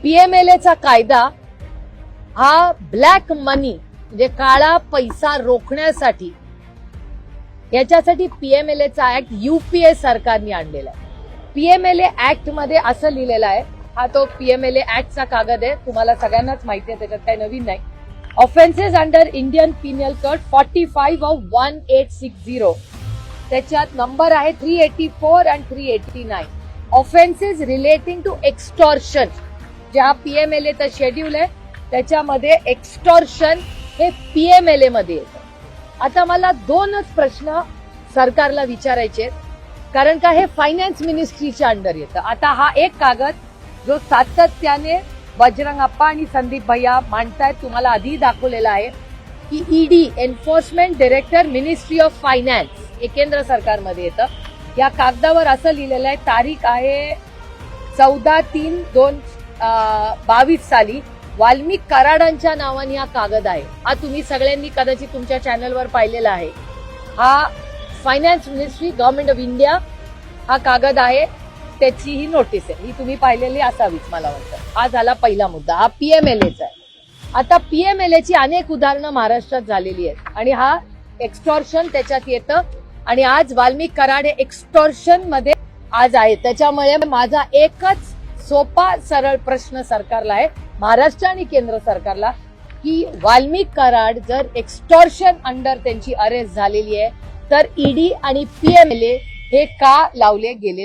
PMLA चा कायदा हा ब्लॅक मनी म्हणजे काळा पैसा रोखण्यासाठी याच्यासाठी पीएमएलए चा ऍक्ट यूपीए सरकारने आणलेला आहे. पीएमएलए ऍक्ट मध्ये असं लिहिलेलं आहे, हा तो पीएमएलए ऍक्टचा कागद आहे, तुम्हाला सगळ्यांनाच माहिती आहे, त्याच्यात काही नवीन नाही. Offences under Indian Pinal code 45 of 1860 त्याच्यात नंबर आहे 384 आणि 389. ऑफेन्सेस रिलेटिंग टू एक्स्टॉर्शन जे हा पीएमएलएचा शेड्यूल आहे त्याच्यामध्ये एक्स्टॉर्शन हे पीएमएलए मध्ये येतं. आता मला दोनच प्रश्न सरकारला विचारायचे कारण का हे फायनान्स मिनिस्ट्रीच्या अंडर येतं. आता हा एक कागद जो सातत्याने बजरंग अप्पा आणि संदीप भैया मांडतायत, तुम्हाला आधी दाखवलेला आहे की ED enforcement director ministry of finance हे केंद्र सरकारमध्ये येतं. या कागदावर असं लिहिलेलं आहे, तारीख आहे 14/3/2022 साली वाल्मिक कराडांच्या नावाने हा कागद आहे. हा तुम्ही सगळ्यांनी कदाचित तुमच्या चॅनलवर पाहिलेला आहे. हा finance ministry government of India हा कागद आहे, त्याची ही नोटीस आहे, ही तुम्ही पाहिलेली असावीच मला वाटतं. हा झाला पहिला मुद्दा, हा पीएमएलएचा आहे. आता पीएमएलएची अनेक उदाहरणं महाराष्ट्रात झालेली आहेत आणि हा एक्स्टॉर्शन त्याच्यात येतं आणि आज वाल्मिक कराड हे एक्स्टॉर्शन मध्ये आज आहे. त्याच्यामुळे माझा एकच सोपा सरळ प्रश्न सरकारला आहे, महाराष्ट्र आणि केंद्र सरकारला, की वाल्मिक कराड जर एक्स्टॉर्शन अंडर त्यांची अरेस्ट झालेली आहे तर ईडी आणि पीएमएलए हे का लावले गेले